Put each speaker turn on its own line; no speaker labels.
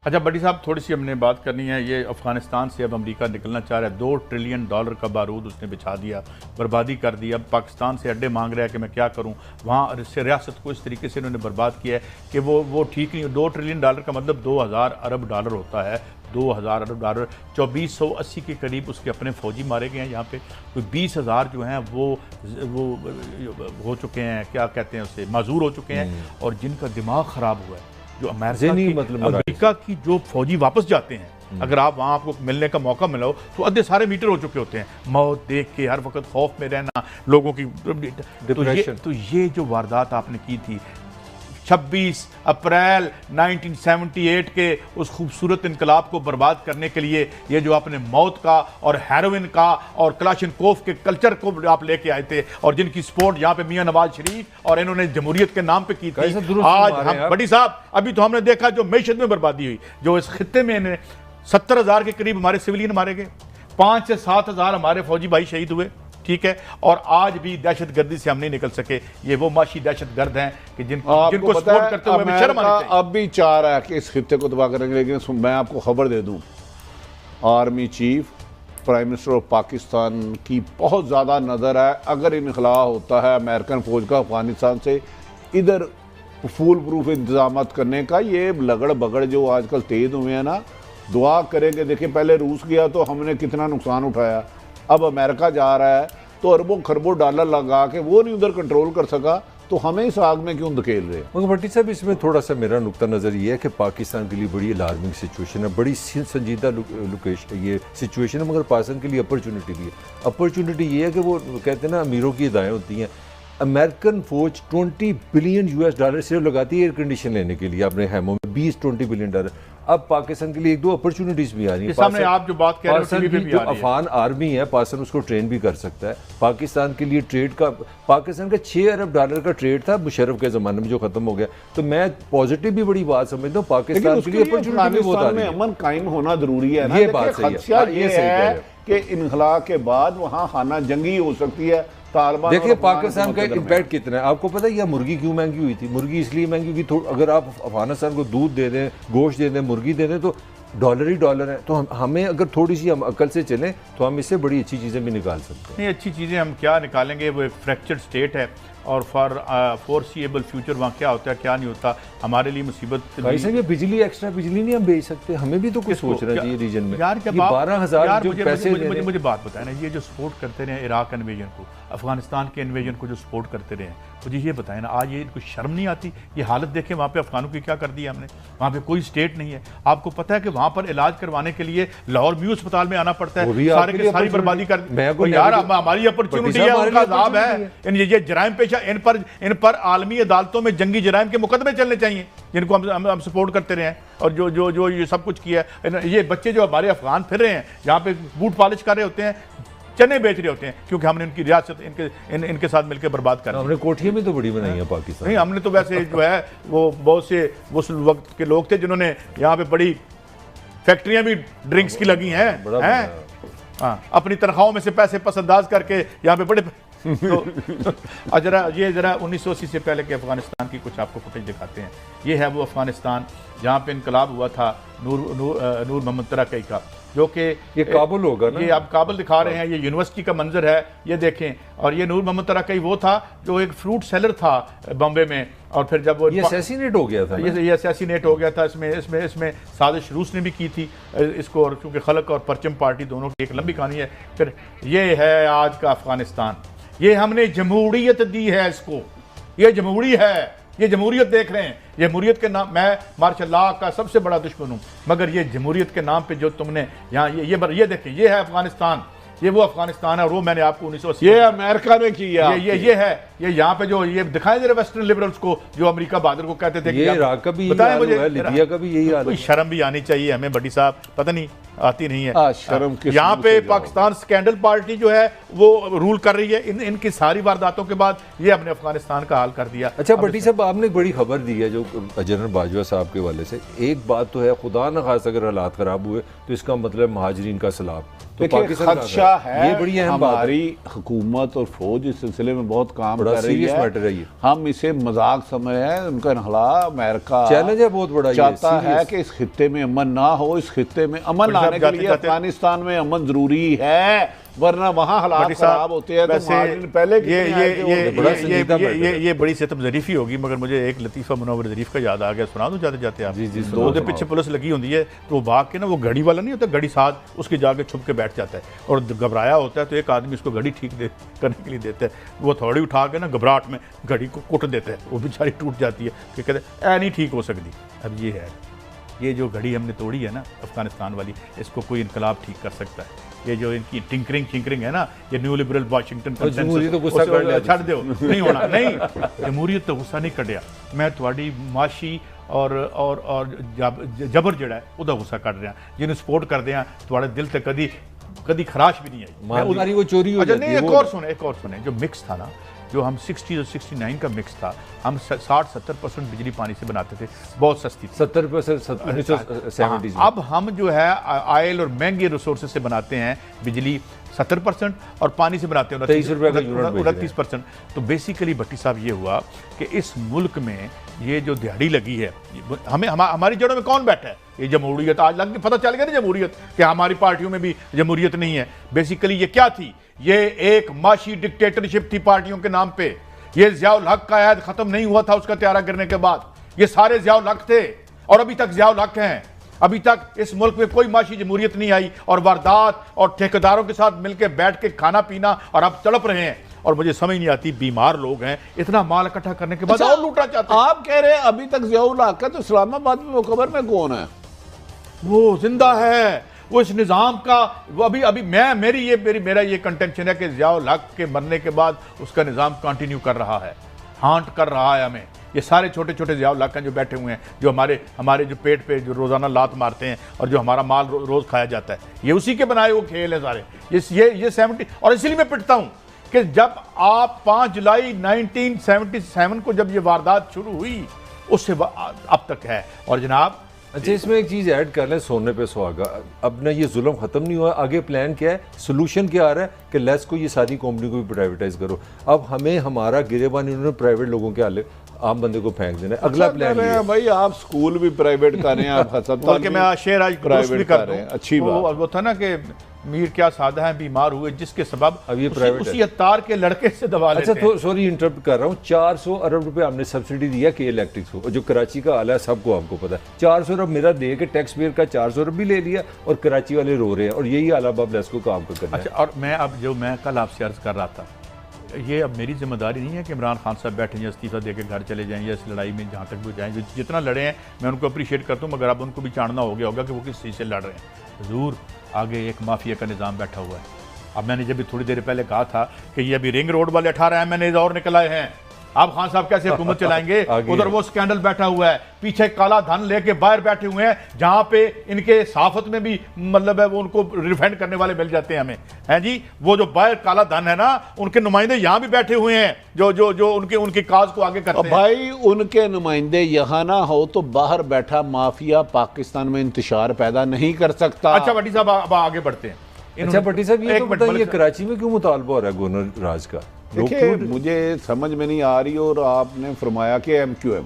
अच्छा बड़ी साहब, थोड़ी सी हमने बात करनी है। ये अफगानिस्तान से अब अमेरिका निकलना चाह रहा है। $2 ट्रिलियन का बारूद उसने बिछा दिया, बर्बादी कर दी। अब पाकिस्तान से अड्डे मांग रहा है कि मैं क्या करूं। वहाँ रियासत को इस तरीके से उन्होंने बर्बाद किया है कि वो ठीक नहीं। $2 ट्रिलियन का मतलब 2000 अरब डॉलर होता है। 2000 अरब डॉलर, 2480 के करीब उसके अपने फौजी मारे गए हैं। यहाँ पे कोई 20,000 जो हैं वो हो चुके हैं, क्या कहते हैं उसे, माजूर हो चुके हैं, और जिनका दिमाग ख़राब हुआ है। जो अमेरिका की जो फौजी वापस जाते हैं, अगर आप वहाँ आपको मिलने का मौका मिला हो तो अद्धे सारे मीटर हो चुके होते हैं। मौत देख के हर वक्त खौफ में रहना, लोगों की तो ये जो वारदात आपने की थी 26 अप्रैल 1978 के उस खूबसूरत इनकलाब को बर्बाद करने के लिए, ये जो आपने मौत का और हेरोइन का और क्लाशनकोफ के कल्चर को आप लेके आए थे, और जिनकी सपोर्ट यहाँ पे मियां नवाज शरीफ और इन्होंने जमहूरियत के नाम पे की थी, आज हम बड़ी साहब अभी तो हमने देखा जो मैशत में बर्बादी हुई, जो इस खित्ते में 70,000 के करीब हमारे सिविलियन मारे गए, 5 से 7,000 हमारे फौजी भाई शहीद हुए, ठीक है। और आज भी दहशतगर्दी से हम नहीं निकल सके। ये वो माशी दहशतगर्द हैं कि जिनको सपोर्ट करते हुए हमें शर्म आनी चाहिए।
अब भी चाह रहा है कि इस खित्ते को तबाह करेंगे, लेकिन मैं आपको खबर दे दूं, army chief, prime minister of Pakistan की बहुत ज़्यादा नज़र है। अगर इनखला होता है अमेरिकन फौज का अफगानिस्तान से, इधर फूल प्रूफ इंतजाम करने का, ये लगड़ बगड़ जो आजकल तेज हुए हैं ना, दुआ करेंगे। देखिए पहले रूस गया तो हमने कितना नुकसान उठाया, अब अमेरिका जा रहा है तो अरबों खरबों डॉलर लगा के वो नहीं उधर कंट्रोल कर सका, तो हमें इस आग में क्यों धकेल रहे हैं।
मगर भट्टी साहब, इसमें थोड़ा सा मेरा नुक्ता नज़र ये है कि पाकिस्तान के लिए बड़ी अलार्मिंग सिचुएशन है, बड़ी संजीदा लोकेशन ये सिचुएशन है, मगर पाकिस्तान के लिए अपॉर्चुनिटी भी है। अपॉर्चुनिटी ये है कि वो कहते हैं ना, अमीरों की अदाएँ होती हैं। अमेरिकन फौज $20 बिलियन सिर्फ लगाती है एयर कंडीशन लेने के लिए अपने हैमों में, 20-20 बिलियन डॉलर। अब पाकिस्तान के लिए 1-2 अपॉर्चुनिटीज भी आ रही है।
सामने आप जो बात कह रहे हैं,
जो अफगान आर्मी है, पाकिस्तान उसको ट्रेन भी कर सकता है। पाकिस्तान के लिए ट्रेड का, पाकिस्तान का $6 अरब का ट्रेड था मुशर्रफ के ज़माने में, जो ख़त्म हो गया। तो मैं पॉजिटिव भी बड़ी बात समझता हूँ, पाकिस्तान के लिए अपॉर्चुनिटी भी बहुत आ रही है।
अमन कायम होना जरूरी है ना,
ये बात सही है
कि इनखला के बाद वहाँ खाना जंगी हो सकती है।
देखिए पाकिस्तान का इम्पैक्ट कितना है आपको पता है। यह मुर्गी क्यों महंगी हुई थी? मुर्गी इसलिए महंगी हुई, अगर आप अफगानिस्तान को दूध दे दें, गोश्त दे दें, मुर्गी दे दें, तो डॉलर ही डॉलर है। तो हमें अगर थोड़ी सी हम अकल से चलें तो हम इससे बड़ी अच्छी चीज़ें भी निकाल सकते हैं।
नहीं, अच्छी चीज़ें हम क्या निकालेंगे, वो एक फ्रैक्चर्ड स्टेट है, और फोरसीएबल फ्यूचर वहाँ क्या होता है क्या नहीं होता, हमारे लिए मुसीबत।
भाई साहब, ये बिजली, एक्स्ट्रा बिजली नहीं हम बेच सकते, हमें भी तो कुछ सोचना चाहिए रीजन में।
यार जब
12,000 जो पैसे
मुझे बात बताए ना, ये जो सपोर्ट करते रहे इराक इन्वेजन को, अफगानिस्तान के इन्वेजन को जो सपोर्ट करते रहे, मुझे ये बताए ना, आज ये इनको शर्म नहीं आती? ये हालत देखें वहाँ पे अफगानों की क्या कर दी हमने। वहाँ पे कोई स्टेट नहीं है। आपको पता है कि वहाँ पर इलाज करवाने के लिए लाहौर म्यू अस्पताल में आना पड़ता है, सारे के सारी बर्बादी कर। यार हमारी अपॉर्चुनिटी है, उनका अज़ाब है। ये जराइम पेशा, इन पर आलमी अदालतों में जंगी जराइम के मुकदमे चलने चाहिए, जिनको हम सपोर्ट करते रहे हैं, और जो ये सब कुछ किया है। ये बच्चे जो हमारे अफगान फिर रहे हैं, यहाँ पे बूट पॉलिश कर रहे होते हैं, चने बेच रहे होते हैं, क्योंकि हमने उनकी रियासत इनके साथ मिलकर बर्बाद कर दी।
हमने कोठियां भी तो बड़ी बनाई है पाकिस्तान।
नहीं, हमने तो वैसे जो है वो बहुत से उस वक्त के लोग थे जिन्होंने यहाँ पे बड़ी फैक्ट्रियां भी ड्रिंक्स की लगी हैं, अपनी तनख्वाहों में से पैसे पसंदाज करके यहाँ पे बड़े तो जरा 1980 से पहले के अफगानिस्तान की कुछ आपको फुटेज दिखाते हैं। ये है वो अफगानिस्तान जहाँ पे इनकलाब हुआ था नूर मोहम्मद तराकई का, जो कि
ये काबुल होगा ना,
ये आप काबुल दिखा रहे हैं। ये यूनिवर्सिटी का मंजर है, ये देखें। और ये नूर मोहम्मद तराकई वो था जो एक फ्रूट सेलर था बॉम्बे में, और फिर जब वो
ये असैसिनेट हो गया था,
ये असैसिनेट हो गया था। इसमें साजिश रूस ने भी की थी इसको, और क्योंकि खलक और परचम पार्टी दोनों की एक लंबी कहानी है। फिर ये है आज का अफगानिस्तान। ये हमने जमहूरियत दी है इसको, ये जमहूरी है, ये जमहूरियत देख रहे हैं। जमहूरियत के नाम, मैं मार्शल का सबसे बड़ा दुश्मन हूँ, मगर ये जमहूरियत के नाम पे जो तुमने यहाँ ये देखें, ये है अफगानिस्तान, ये वो अफगानिस्तान है। और वो मैंने आपको 1980
ये अमेरिका ने किया,
ये है, ये यहाँ पे जो ये दिखाए जरा वेस्टर्न लिबरल्स को, जो अमेरिका बहादुर को कहते थे,
ये इराक का भी बताएं मुझे, लिबिया का भी यही हाल है।
कोई शर्म भी आनी चाहिए हमें बड़ी साहब, पता नहीं आती नहीं है
शर्म।
यहाँ पे पाकिस्तान स्कैंडल पार्टी जो है वो रूल कर रही है। इनकी सारी वारदातों के बाद ये अपने अफगानिस्तान का हाल कर दिया।
अच्छा भट्टी साहब, आपने बड़ी खबर दी है जो जनरल बाजवा साहब के वाले से। एक बात तो है, खुदा न खास अगर हालात खराब हुए तो इसका मतलब महाजरीन का सैलाब। तो
देखिए
पाकिस्तान
खदशा है,
ये बड़ी अहम बात है।
हमारी हुकूमत और फौज इस सिलसिले में बहुत काम
बड़ा
कर रही
सीरियस
है।
मैटर है ये।
हम इसे मजाक समझ है, उनका इनहला अमेरिका
चैलेंज है बहुत बड़ा, ये
चाहता है
serious।
कि इस खित्ते में अमन ना हो। इस खित्ते में अमन
बट साहब,
लाने के लिए
जाते-जाते-
अफगानिस्तान में अमन जरूरी है, वरना वहाँ हालात
बटी साहब,
खराब होते हैं। तो
वैसे
मार्जिन पहले
ये
कितने
ये
आए थे वो
ये
बड़ा
ये
संजीदा
ये
मैटर है।
ये बड़ी सितम ज़रीफ़ी होगी, मगर मुझे एक लतीफ़ा मुनव्वर ज़रीफ़ का याद आ गया, सुना दूं जाते जाते आप?
जी, जी,
दो
सुनाओ,
दे
सुनाओ।
पीछे पुलिस लगी होती है, तो वो भाग के ना, वो घड़ी वाला नहीं होता, घड़ी साथ उसके जाके छुप के बैठ जाता है और घबराया होता है, तो एक आदमी उसको घड़ी ठीक करने के लिए देता है, वो थोड़ी उठा के ना घबराहट में घड़ी को कुट देता है, वो बेचारी टूट जाती है, कि कहते हैं नहीं ठीक हो सकती। अब ये है, ये जो घड़ी हमने तोड़ी है ना अफगानिस्तान वाली, इसको कोई इनकलाब ठीक कर सकता है। ये जो इनकी टिंकरिंग है ना, ये न्यू लिबरल वाशिंगटन
जमहूरियत तो गुस्सा कर लिया,
छड़ दो, नहीं होना, नहीं जमहूरियत तो गुस्सा नहीं कटिया, मैं थोड़ी माशी और जबर जड़ा है ਉਹਦਾ गुस्सा कट रहा, ਜਿਹਨੂੰ सपोर्ट करते हैं थोड़े दिल से कदी खराश भी नहीं आई।
मालदारी वो चोरी हो
अच्छा
जाती
नहीं,
है,
एक
वो-
और सुने, जो मिक्स था ना, जो हम 60 और 69 का मिक्स था, हम 60-70% बिजली पानी से बनाते थे, बहुत सस्ती थी।
70% 1970s में।
अब हम जो है ऑयल और महंगे रिसोर्सेज से बनाते हैं बिजली 70% और पानी से बनाते हैं
23 रुपए का यूनिट बेच रहे हैं।
29%। तो बेसिकली भट्टी साहब ये हुआ कि इस मुल्क में ये जो दिहाड़ी लगी है, हमारी जड़ों में कौन बैठा है? ये जमहूरियत आज लग पता चल गया ना, जमहूरियत कि हमारी पार्टियों में भी जमहूरियत नहीं है। बेसिकली ये क्या थी? ये एक माशी डिक्टेटरशिप थी पार्टियों के नाम पे। ये ज़ियाउल हक का अहद खत्म नहीं हुआ था उसका त्यारा करने के बाद, ये सारे ज़ियाउल हक थे और अभी तक ज़ियाउल हक हैं। अभी तक इस मुल्क में कोई माशी जमहूरियत नहीं आई और वारदात और ठेकेदारों के साथ मिलकर बैठ के खाना पीना, और अब तड़प रहे हैं। और मुझे समझ नहीं आती, बीमार लोग हैं, इतना माल इकट्ठा करने के बाद और लूटना चाहते हैं।
आप कह रहे हैं अभी तक ज़ियाउल हक है, तो इस्लामाबाद में वो कब्र में कौन है?
वो जिंदा है, वो इस निज़ाम का, वो अभी मेरा ये कंटेंशन है कि ज़ियाउल हक के मरने के बाद उसका निज़ाम कंटिन्यू कर रहा है, हांट कर रहा है हमें। ये सारे छोटे छोटे ज़ियाउल हक हैं जो बैठे हुए हैं, जो हमारे जो पेट पे जो रोज़ाना लात मारते हैं और जो हमारा माल रोज़ खाया जाता है, ये उसी के बनाए हुए खेल है सारे। ये 70, और इसलिए मैं पिटता हूँ कि जब आप 5 जुलाई 1977 को जब ये वारदात शुरू हुई, उससे अब तक है। और जनाब
अच्छा, इसमें एक चीज़ ऐड कर लें, सोने पे सुहागा। अब ना ये जुल्म ख़त्म नहीं हुआ, आगे प्लान क्या है, सोल्यूशन क्या आ रहा है कि लेस को ये सारी कंपनी को भी प्राइवेटाइज करो। अब हमें हमारा गिरेबान इन्होंने प्राइवेट लोगों के हाल आम बंदे को फेंक देना है। अगला प्लान ये है।
भाई आप स्कूल भी प्राइवेट कर रहे हैं, आप अस्पताल
बल्कि मैं शेर आज
प्राइवेट
भी कर
कर रहे हैं,
दूं।
अच्छी बात।
वो था ना कि मीर क्या सादा है, बीमार हुए, जिसके सबब
अब ये प्राइवेट
उसी अत्तार के लड़के से दवा लेते
अच्छा, तो सॉरी इंटरप्ट कर रहा हूँ, 400 अरब रुपए हमने सब्सिडी दिया के इलेक्ट्रिक को, जो कराची का आला है सबको हमको पता है। 400 अरब मेरा दे के टैक्स पेयर का 400 अरब भी ले लिया और कराची वाले रो रहे हैं, और यही आला बाब लेस को काम को करना है।
अच्छा, और मैं कल आपसे अर्ज कर रहा था, ये अब मेरी जिम्मेदारी नहीं है कि इमरान खान साहब बैठे या इस्तीफा दे के घर चले जाएं या इस लड़ाई में जहाँ तक भी जाएं, जितना लड़े हैं मैं उनको अप्रिशिएट करता हूँ, मगर अब उनको भी जानना हो गया होगा कि वो किस चीज़ से लड़ रहे हैं। ज़रूर आगे एक माफिया का निज़ाम बैठा हुआ है। अब मैंने जब भी थोड़ी देर पहले कहा था कि ये अभी रिंग रोड वाले 18 MNAs और निकल आए हैं, अब खान साहब कैसे हुकूमत चलाएंगे? उधर वो स्कैंडल बैठा हुआ है, पीछे काला धन लेके बाहर बैठे हुए हैं, जहां पे इनके सहाफत में भी मतलब है वो उनको रिफंड करने वाले मिल जाते हैं हमें, हैं जी। वो जो बाहर काला धन है ना, उनके नुमाइंदे यहां भी बैठे हुए हैं जो उनके काज को आगे करते हैं।
भाई उनके नुमाइंदे यहाँ ना हो तो बाहर बैठा माफिया पाकिस्तान में इंतशार पैदा नहीं कर सकता।
अच्छा भट्टी साहब, अब आगे बढ़ते हैं।
अच्छा भट्टी साहब, ये
एक
तो
मिनट,
बताइए
मलिक
कराची में क्यों मुतालबा हो रहा है गवर्नर राज का? लोग
देखिए
क्यों
मुझे समझ में नहीं आ रही, और आपने फरमाया कि MQM